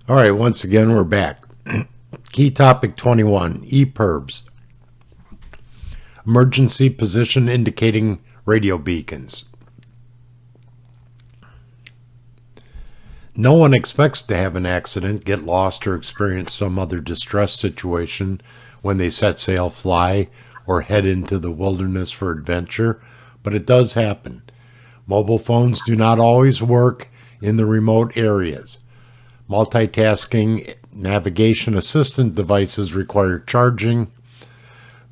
All right, once again, we're back. Key topic 21, EPIRBs, emergency position indicating radio beacons. No one expects to have an accident, get lost, or experience some other distress situation when they set sail, fly, or head into the wilderness for adventure, but it does happen. Mobile phones do not always work in the remote areas. Multitasking navigation assistant devices require charging,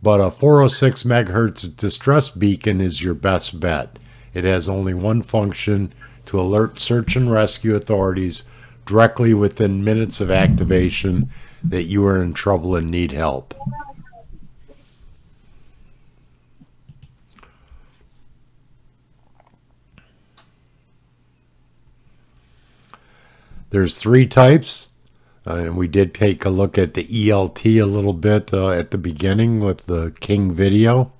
but a 406 megahertz distress beacon is your best bet. It has only one function: to alert search and rescue authorities directly within minutes of activation that you are in trouble and need help. There's three types, and we did take a look at the ELT a little bit at the beginning with the King video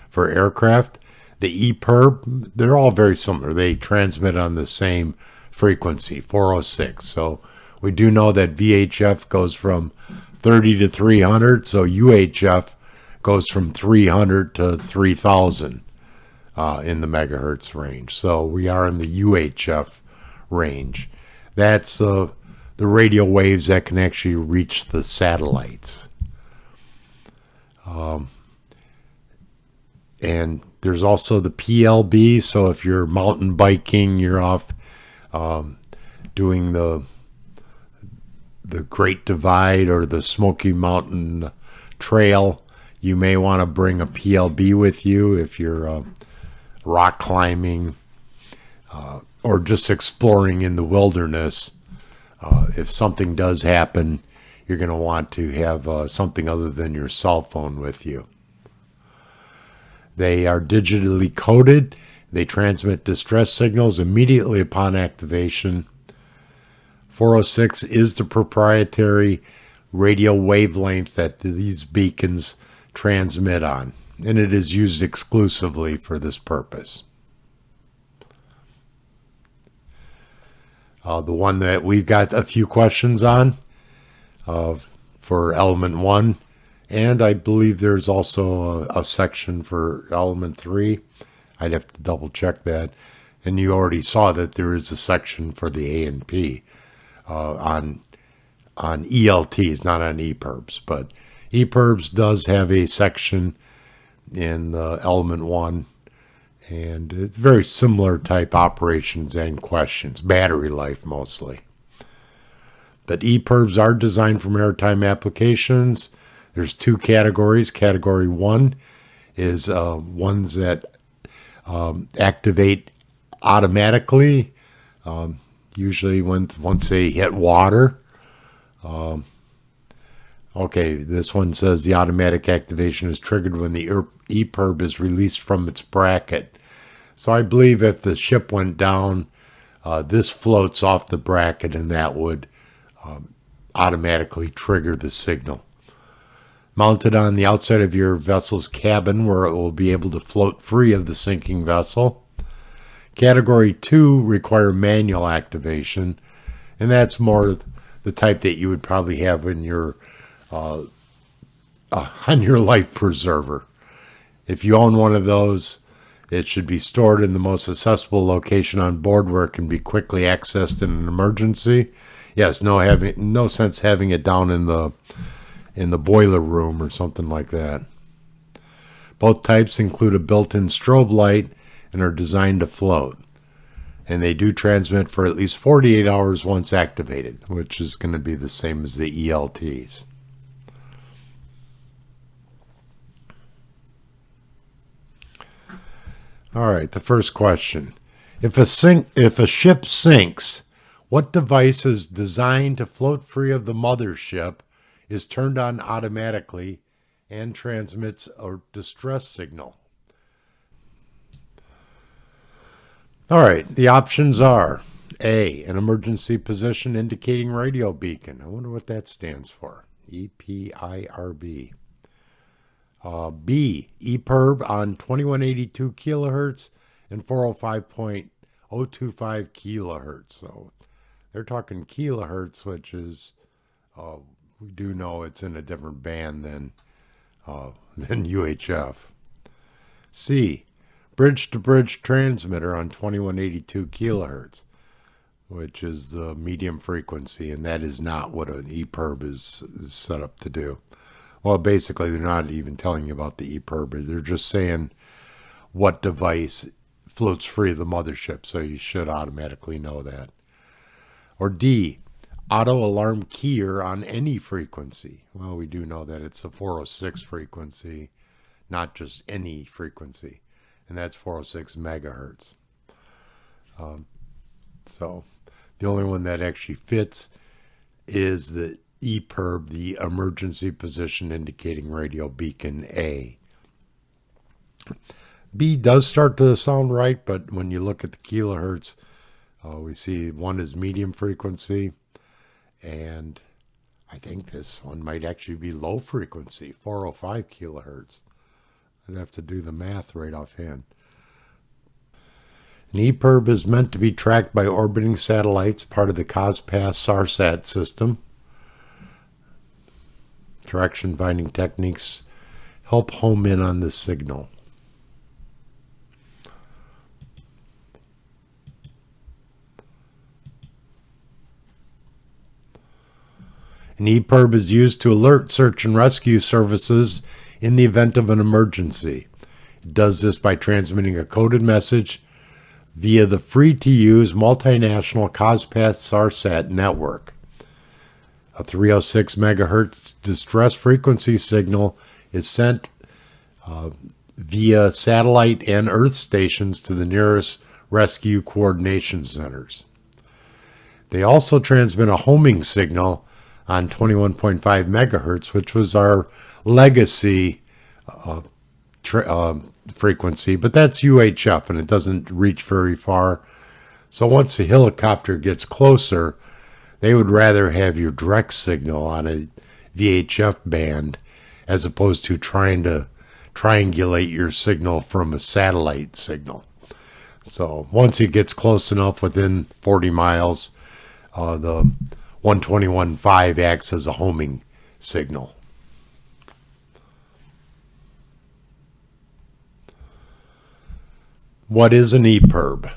for aircraft. The EPIRB, they're all very similar. They transmit on the same frequency, 406. So we do know that VHF goes from 30 to 300, so UHF goes from 300 to 3000 in the megahertz range. So we are in the UHF range. That's the radio waves that can actually reach the satellites. And there's also the PLB. So if you're mountain biking, you're off doing the Great Divide or the Smoky Mountain Trail, you may want to bring a PLB with you if you're rock climbing or just exploring in the wilderness. If something does happen, you're going to want to have something other than your cell phone with you. They are digitally coded. They transmit distress signals immediately upon activation. 406 is the proprietary radio wavelength that these beacons transmit on, and it is used exclusively for this purpose. The one that we've got a few questions on for element 1, and I believe there's also a section for element 3. I'd have to double check that. And you already saw that there is a section for the A and P on ELTs, not on EPIRBs. But EPIRBs does have a section in element 1, and it's very similar type operations and questions, battery life mostly. But EPIRBs are designed for maritime applications. There's two categories. Category 1 is ones that activate automatically, usually once they hit water. Okay, this one says the automatic activation is triggered when the EPIRB is released from its bracket. So I believe if the ship went down, this floats off the bracket and that would automatically trigger the signal. Mounted on the outside of your vessel's cabin where it will be able to float free of the sinking vessel. Category 2 require manual activation, and that's more the type that you would probably have in your on your life preserver. If you own one of those, it should be stored in the most accessible location on board where it can be quickly accessed in an emergency. Yes, no sense having it down in the boiler room or something like that. Both types include a built-in strobe light and are designed to float. And they do transmit for at least 48 hours once activated, which is going to be the same as the ELTs. All right, the first question. If a ship sinks, what device is designed to float free of the mothership, is turned on automatically, and transmits a distress signal? All right, the options are A, an emergency position indicating radio beacon. I wonder what that stands for. EPIRB. B, EPIRB on 2182 kilohertz and 405.025 kilohertz. So They're talking kilohertz, which is, we do know it's in a different band than UHF. C, bridge-to-bridge transmitter on 2182 kilohertz, which is the medium frequency, and that is not what an EPIRB is set up to do. Well, basically, they're not even telling you about the EPIRB. They're just saying what device floats free of the mothership, so you should automatically know that. Or D, auto alarm keyer on any frequency. Well, we do know that it's a 406 frequency, not just any frequency, and that's 406 megahertz. So the only one that actually fits is the EPIRB, the emergency position indicating radio beacon A. B does start to sound right, but when you look at the kilohertz, we see one is medium frequency, and I think this one might actually be low frequency, 405 kilohertz. I'd have to do the math right offhand. An EPIRB is meant to be tracked by orbiting satellites, part of the COSPAS SARSAT system. Direction finding techniques help home in on the signal. An EPIRB is used to alert search and rescue services in the event of an emergency. It does this by transmitting a coded message via the free-to-use multinational COSPAS SARSAT network. A 306 megahertz distress frequency signal is sent via satellite and Earth stations to the nearest rescue coordination centers. They also transmit a homing signal on 21.5 megahertz, which was our legacy frequency, but that's UHF and it doesn't reach very far. So once the helicopter gets closer, they would rather have your direct signal on a VHF band as opposed to trying to triangulate your signal from a satellite signal. So once it gets close enough within 40 miles, the 121.5 acts as a homing signal. What is an EPIRB?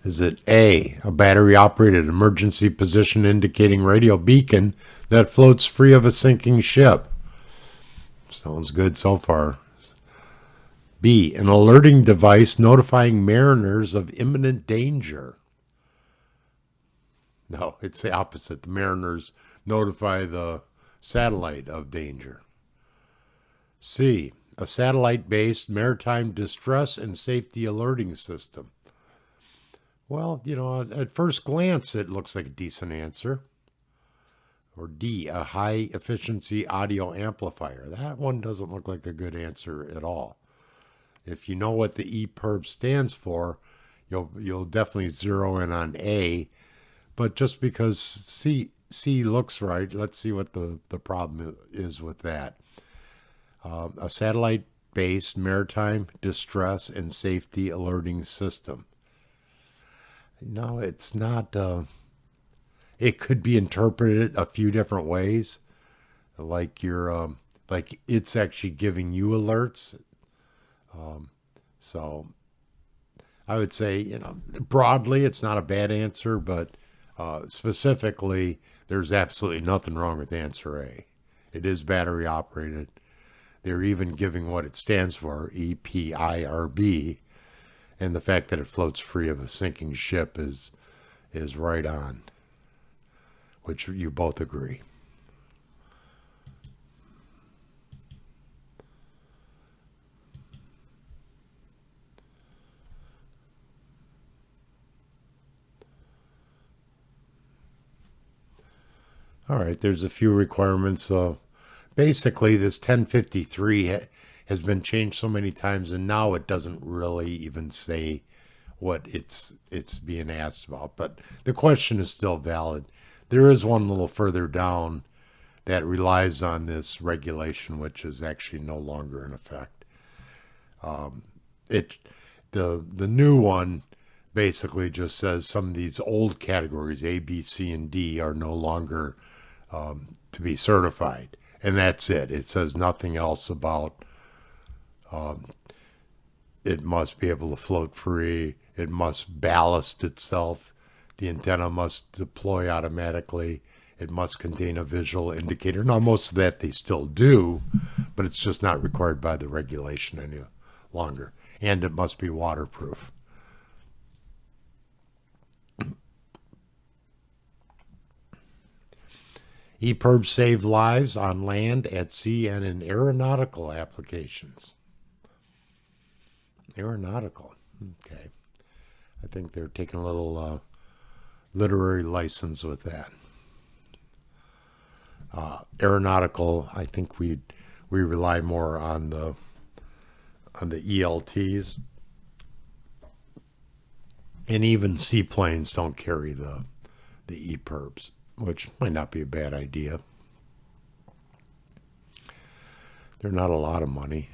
Is it A, a battery-operated emergency position indicating radio beacon that floats free of a sinking ship? Sounds good so far. B, an alerting device notifying mariners of imminent danger. No, it's the opposite. The mariners notify the satellite of danger. C, a satellite-based maritime distress and safety alerting system. Well, you know, at first glance, it looks like a decent answer. Or D, a high-efficiency audio amplifier. That one doesn't look like a good answer at all. If you know what the EPIRB stands for, you'll definitely zero in on A. But just because C looks right, let's see what the problem is with that. A satellite-based maritime distress and safety alerting system. No, it's not. It could be interpreted a few different ways, like like it's actually giving you alerts. So I would say, you know, broadly, it's not a bad answer, but specifically, there's absolutely nothing wrong with answer A. It is battery operated. They're even giving what it stands for, EPIRB, and the fact that it floats free of a sinking ship is right on, which you both agree. All right, there's a few requirements. Basically, this 1053 has been changed so many times, and now it doesn't really even say what it's being asked about. But the question is still valid. There is one a little further down that relies on this regulation, which is actually no longer in effect. The new one basically just says some of these old categories, A, B, C, and D, are no longer to be certified. And that's it. It says nothing else about it must be able to float free. It must ballast itself. The antenna must deploy automatically. It must contain a visual indicator. Now, most of that they still do, but it's just not required by the regulation any longer. And it must be waterproof. EPIRB save lives on land, at sea, and in aeronautical applications. Aeronautical. Okay. I think they're taking a little literary license with that. Aeronautical, I think we rely more on the ELTs, and even seaplanes don't carry the EPIRBs, which might not be a bad idea. They're not a lot of money.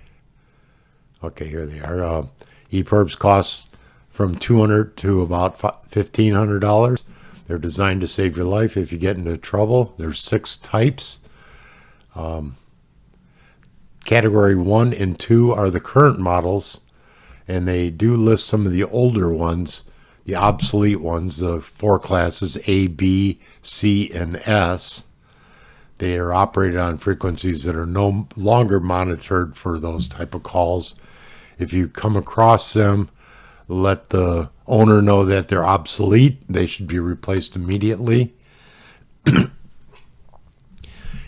Okay, here they are. EPIRBs cost from $200 to about $1,500. They're designed to save your life if you get into trouble. There's 6 types. Category 1 and 2 are the current models, and they do list some of the older ones, the obsolete ones, the 4 classes A, B, C, and S. They are operated on frequencies that are no longer monitored for those type of calls. If you come across them, let the owner know that they're obsolete. They should be replaced immediately.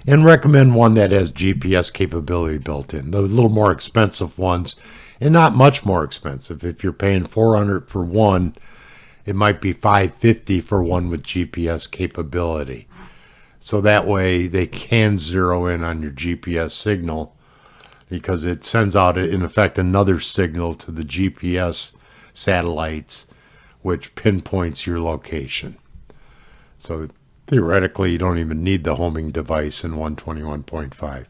And recommend one that has GPS capability built in. The little more expensive ones, and not much more expensive. If you're paying $400 for one, it might be $550 for one with GPS capability. So that way they can zero in on your GPS signal, because it sends out, in effect, another signal to the GPS satellites, which pinpoints your location. So theoretically, you don't even need the homing device in 121.5.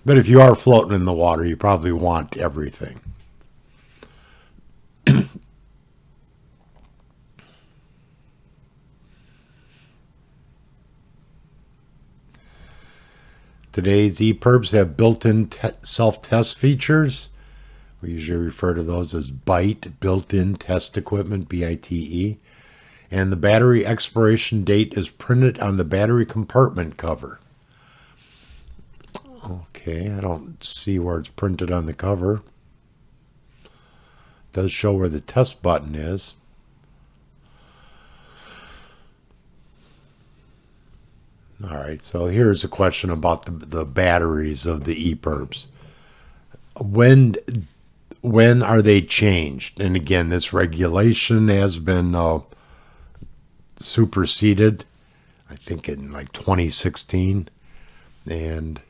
But if you are floating in the water, you probably want everything. Today's EPIRBs have built-in self-test features. We usually refer to those as BITE, built-in test equipment, BITE. And the battery expiration date is printed on the battery compartment cover. Okay, I don't see where it's printed on the cover. It does show where the test button is. All right, so here's a question about the batteries of the EPIRBs. When are they changed? And again, this regulation has been superseded, I think, in like 2016, and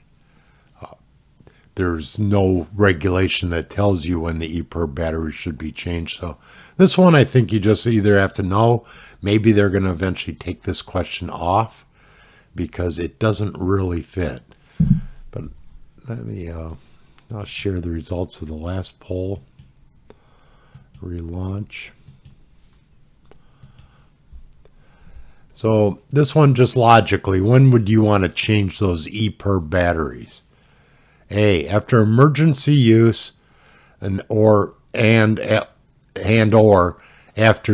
there's no regulation that tells you when the EPIRB battery should be changed. So this one, I think you just either have to know. Maybe they're going to eventually take this question off, because it doesn't really fit. But let me I'll share the results of the last poll. Relaunch. So this one, just logically, when would you want to change those EPIRB batteries? A, after emergency use, or after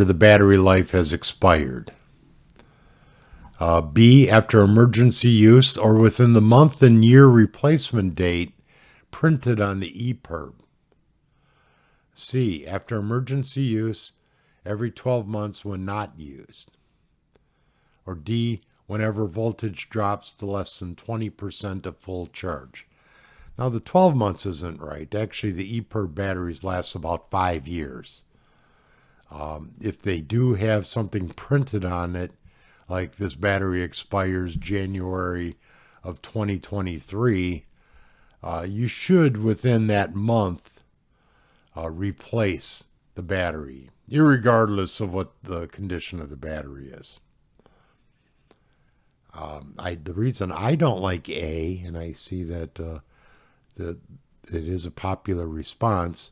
the battery life has expired. B, after emergency use or within the month and year replacement date printed on the EPIRB. C, after emergency use every 12 months when not used. Or D, whenever voltage drops to less than 20% of full charge. Now, the 12 months isn't right. Actually, the EPIRB batteries last about 5 years. If they do have something printed on it, like this battery expires January of 2023, you should, within that month, replace the battery, irregardless of what the condition of the battery is. The reason I don't like A, and I see that it is a popular response,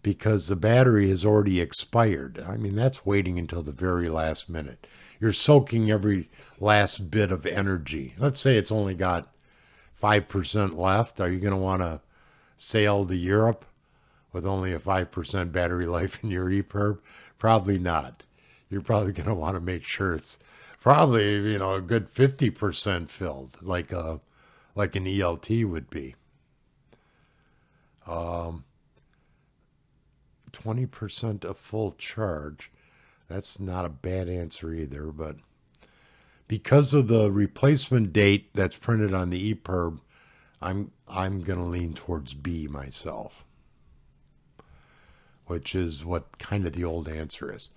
because the battery has already expired. I mean, that's waiting until the very last minute. You're soaking every last bit of energy. Let's say it's only got 5% left. Are you going to want to sail to Europe with only a 5% battery life in your EPIRB? Probably not. You're probably going to want to make sure it's probably, a good 50% filled, like an ELT would be. 20% of full charge. That's not a bad answer either, but because of the replacement date that's printed on the EPIRB, I'm going to lean towards B myself, which is what kind of the old answer is.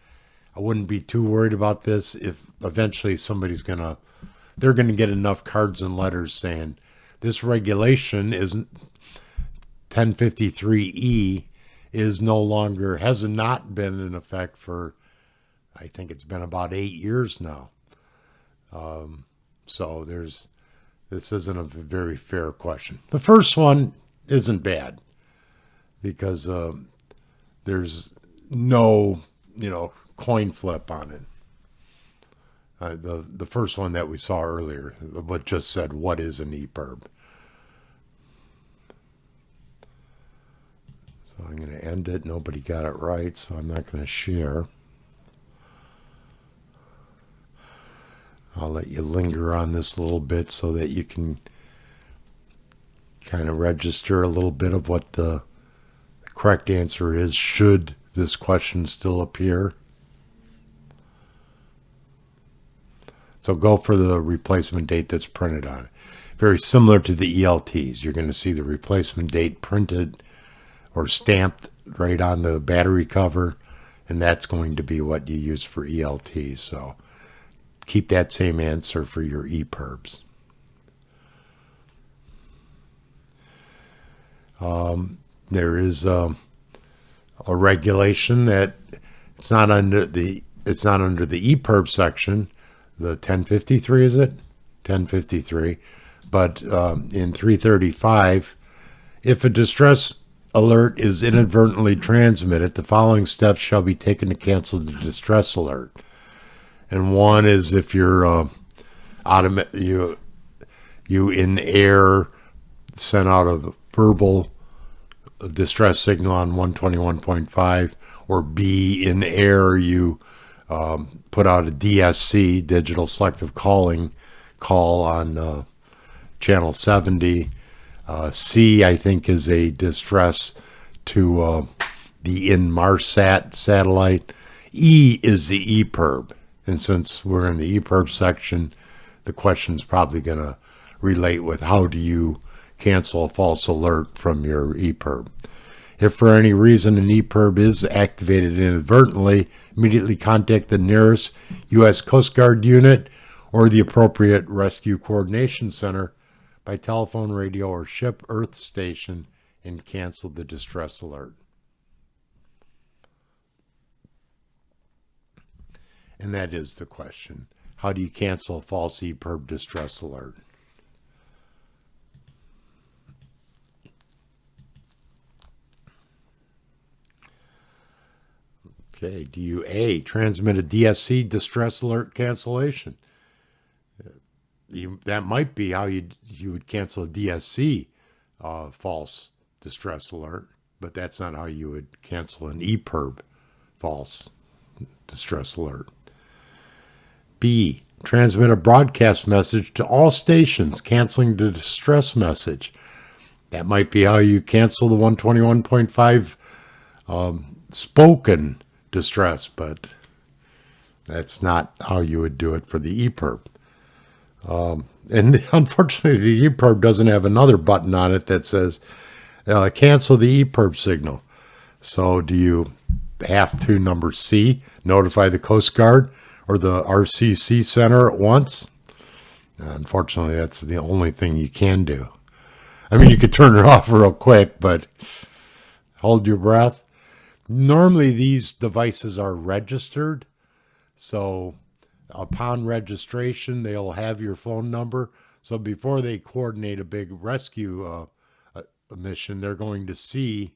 I wouldn't be too worried about this if eventually they're going to get enough cards and letters saying this regulation isn't 1053E is no longer, has not been in effect for, I think it's been about 8 years now. So this isn't a very fair question. The first one isn't bad because there's no, coin flip on it. The first one that we saw earlier, what just said, what is an EPIRB? So I'm going to end it. Nobody got it right, so I'm not going to share. I'll let you linger on this a little bit so that you can kind of register a little bit of what the correct answer is, should this question still appear. So go for the replacement date that's printed on it. Very similar to the ELTs. You're going to see the replacement date printed or stamped right on the battery cover, and that's going to be what you use for ELTs. So keep that same answer for your EPIRBs. There is a regulation that it's not under the EPIRB section, the 1053, is it? 1053. But in 335, if a distress alert is inadvertently transmitted, the following steps shall be taken to cancel the distress alert. And one is if you're you in air sent out a verbal distress signal on 121.5, or B, in air you put out a DSC, digital selective calling call on channel 70. C, I think, is a distress to the Inmarsat satellite. E is the EPIRB. And since we're in the EPIRB section, the question's probably going to relate with how do you cancel a false alert from your EPIRB. If for any reason an EPIRB is activated inadvertently, immediately contact the nearest U.S. Coast Guard unit or the appropriate rescue coordination center by telephone, radio, or ship earth station and cancel the distress alert. And that is the question. How do you cancel a false EPIRB distress alert? Okay, do you A, transmit a DSC distress alert cancellation? That might be how you would cancel a DSC false distress alert, but that's not how you would cancel an EPIRB false distress alert. B, transmit a broadcast message to all stations canceling the distress message. That might be how you cancel the 121.5 spoken distress, but that's not how you would do it for the EPIRB. And unfortunately, the EPIRB doesn't have another button on it that says cancel the EPIRB signal. So do you have to, number C, notify the Coast Guard or the RCC center at once? Unfortunately, that's the only thing you can do. I mean, you could turn it off real quick, but hold your breath. Normally, these devices are registered, so Upon registration, they'll have your phone number. So before they coordinate a big rescue mission, they're going to see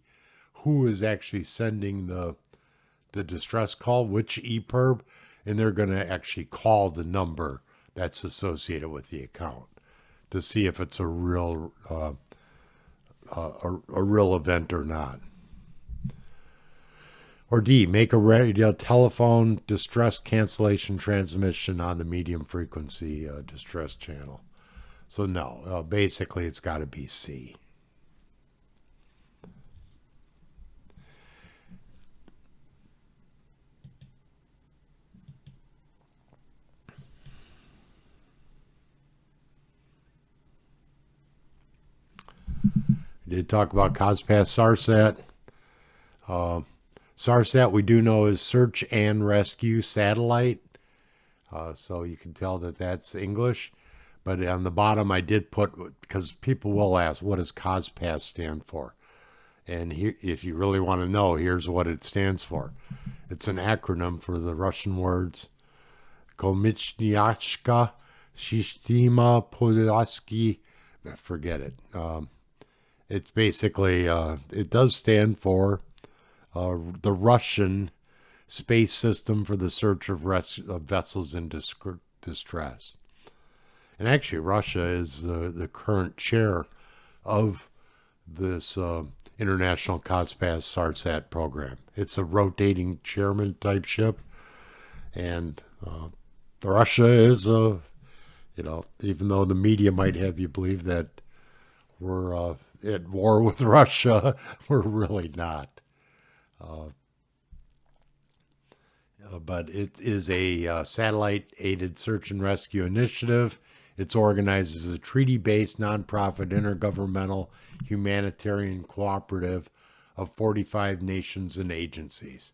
who is actually sending the distress call, which EPIRB, and they're going to actually call the number that's associated with the account to see if it's a real real event or not. Or D, make a radio telephone distress cancellation transmission on the medium frequency distress channel. So no, basically it's got to be C. We did talk about COSPAS SARSAT. SARSAT we do know is Search and Rescue Satellite. So you can tell that that's English. But on the bottom I did put, because people will ask, what does COSPAS stand for? And here, if you really want to know, here's what it stands for. It's an acronym for the Russian words Komishniachka Sistema Polaski. Forget it. It's basically, it does stand for the Russian space system for the search of vessels in distress. And actually, Russia is the current chair of this International COSPAS SARSAT program. It's a rotating chairman type ship. And Russia is, even though the media might have you believe that we're at war with Russia, we're really not. But it is a satellite-aided search and rescue initiative. It's organized as a treaty-based, nonprofit, intergovernmental, humanitarian cooperative of 45 nations and agencies.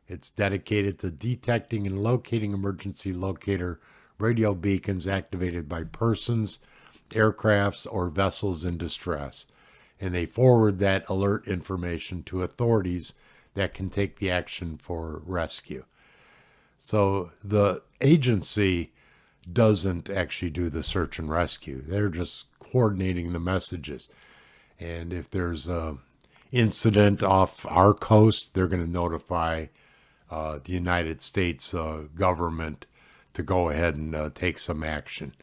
It's dedicated to detecting and locating emergency locator radio beacons activated by persons, aircrafts, or vessels in distress. And they forward that alert information to authorities that can take the action for rescue. So the agency doesn't actually do the search and rescue. They're just coordinating the messages. And if there's an incident off our coast, they're going to notify the United States government to go ahead and take some action.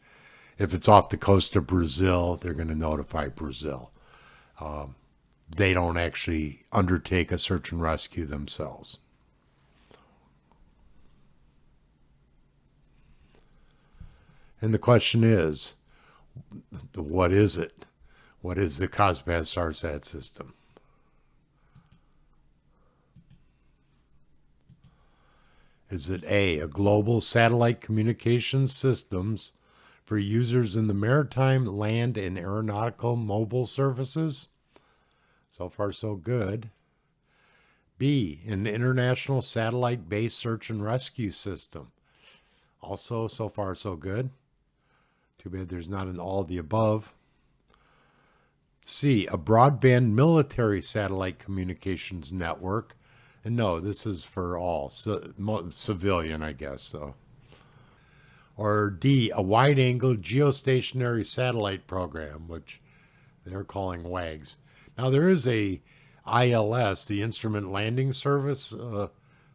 If it's off the coast of Brazil, they're going to notify Brazil. They don't actually undertake a search and rescue themselves. And the question is, what is it? What is the COSPAS SARSAT system? Is it A, a global satellite communications systems for users in the maritime, land, and aeronautical mobile services? So far, so good. B, an international satellite-based search and rescue system. Also, so far, so good. Too bad there's not an all of the above. C, a broadband military satellite communications network. And no, this is for all, civilian, I guess. So. Or D, a wide-angle geostationary satellite program, which they're calling WAGS. Now, there is a ILS, the Instrument Landing Service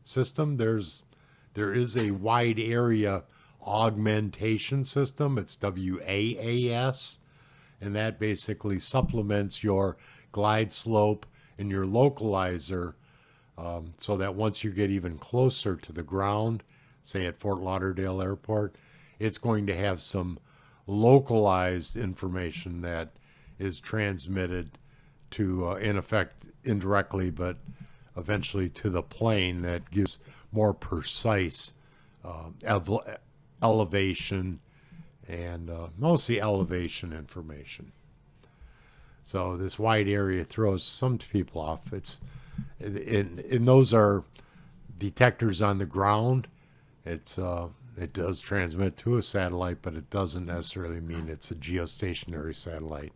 system. There is a wide area augmentation system. It's WAAS, and that basically supplements your glide slope and your localizer, so that once you get even closer to the ground, say at Fort Lauderdale Airport, it's going to have some localized information that is transmitted to, in effect, indirectly, but eventually to the plane, that gives more precise elevation and mostly elevation information. So this wide area throws some people off. And those are detectors on the ground. It does transmit to a satellite, but it doesn't necessarily mean it's a geostationary satellite.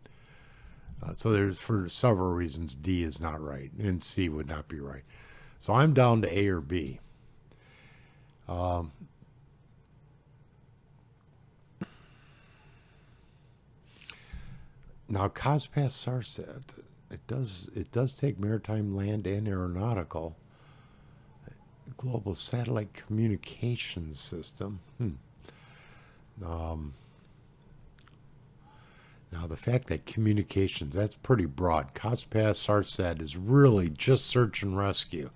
So there's, for several reasons, D is not right, and C would not be right. So I'm down to A or B. Now, COSPAS SARSAT, it does take maritime, land, and aeronautical. Global satellite communications system. Um, Now, the fact that communications, that's pretty broad. COSPAS SARSAT is really just search and rescue.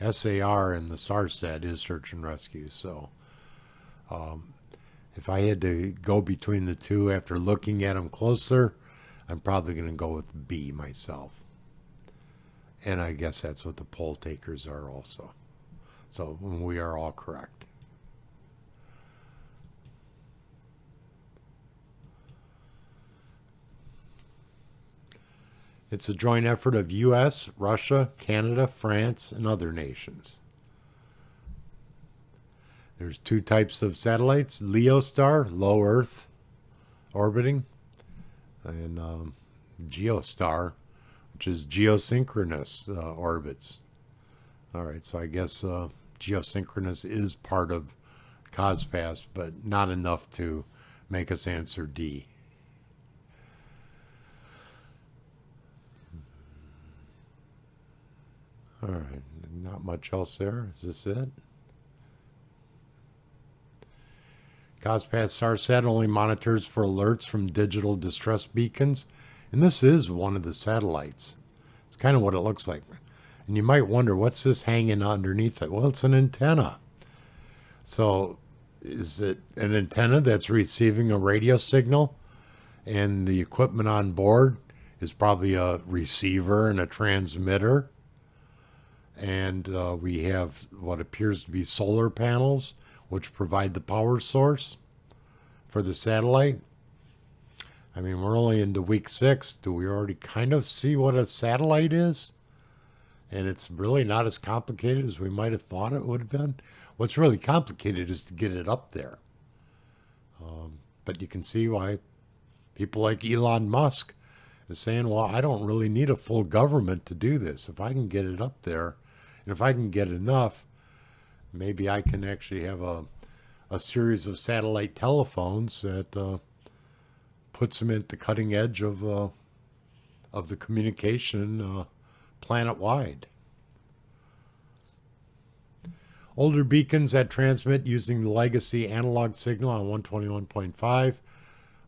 SAR and the SARSAT is search and rescue. So if I had to go between the two after looking at them closer, I'm probably going to go with B myself. And I guess that's what the poll takers are also. So we are all correct. It's a joint effort of U.S., Russia, Canada, France, and other nations. There's two types of satellites, LEOSTAR, low Earth orbiting, and GEOSTAR, which is geosynchronous orbits. All right, so I guess geosynchronous is part of COSPAS, but not enough to make us answer D. All right, not much else there. Is this it? COSPAS SARSAT only monitors for alerts from digital distress beacons, and this is one of the satellites. It's kind of what it looks like. And you might wonder, what's this hanging underneath it? Well, it's an antenna. So is it an antenna that's receiving a radio signal, and the equipment on board is probably a receiver and a transmitter? And we have what appears to be solar panels, which provide the power source for the satellite. I mean, we're only into week 6. Do we already kind of see what a satellite is? And it's really not as complicated as we might have thought it would have been. What's really complicated is to get it up there. But you can see why people like Elon Musk is saying, well, I don't really need a full government to do this. If I can get it up there, and if I can get enough, maybe I can actually have a series of satellite telephones that puts them at the cutting edge of the communication planet-wide. Older beacons that transmit using the legacy analog signal on 121.5,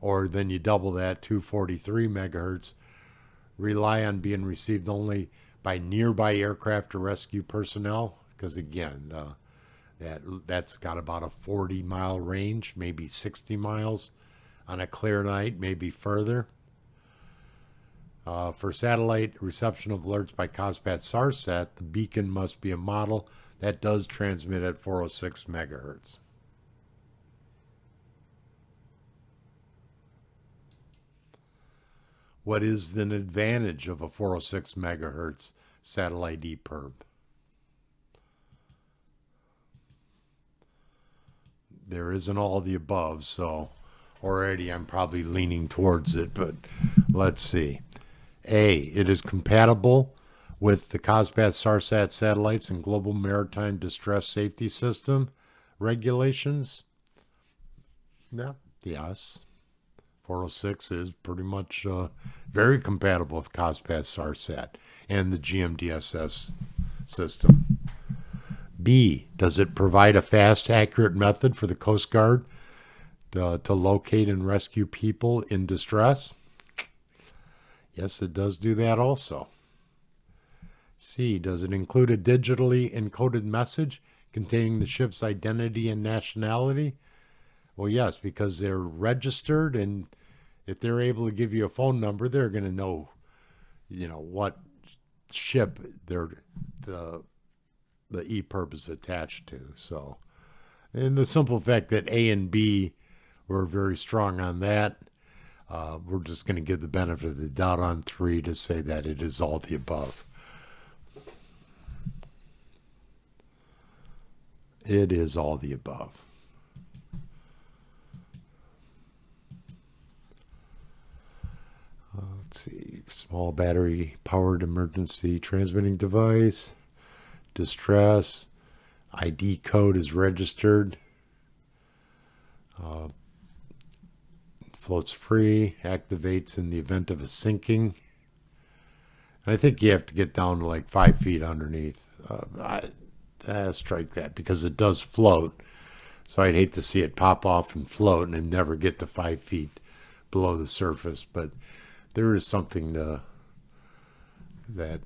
or then you double that, 243 megahertz, rely on being received only by nearby aircraft or rescue personnel, because again, that's got about a 40-mile range, maybe 60 miles on a clear night, maybe further. For satellite reception of alerts by COSPAS SARSAT, the beacon must be a model that does transmit at 406 megahertz. What is an advantage of a 406 megahertz satellite EPIRB? There isn't all the above, so already I'm probably leaning towards it, but let's see. A, it is compatible with the COSPAS SARSAT satellites and Global Maritime Distress Safety System regulations. Yeah, yes. 406 is pretty much very compatible with COSPAS SARSAT and the GMDSS system. B, does it provide a fast, accurate method for the Coast Guard to locate and rescue people in distress? Yes, it does do that also. C, does it include a digitally encoded message containing the ship's identity and nationality? Well, yes, because they're registered, and if they're able to give you a phone number, they're going to know, what ship the EPIRB is attached to. So, and the simple fact that A and B were very strong on that, we're just going to give the benefit of the doubt on 3 to say that it is all the above. It is all the above. Let's see. Small battery powered emergency transmitting device. Distress. ID code is registered. floats free, activates in the event of a sinking. And I think you have to get down to like 5 feet underneath. Strike that, because it does float. So I'd hate to see it pop off and float and never get to 5 feet below the surface. But there is something to that.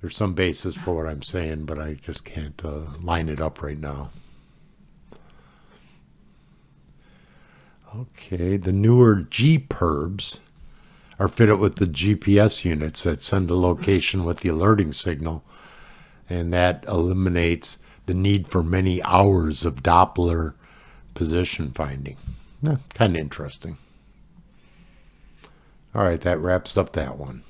There's some basis for what I'm saying, but I just can't line it up right now. Okay, the newer EPIRBs are fitted with the GPS units that send a location with the alerting signal, and that eliminates the need for many hours of Doppler position finding. Kind of interesting. All right, that wraps up that one.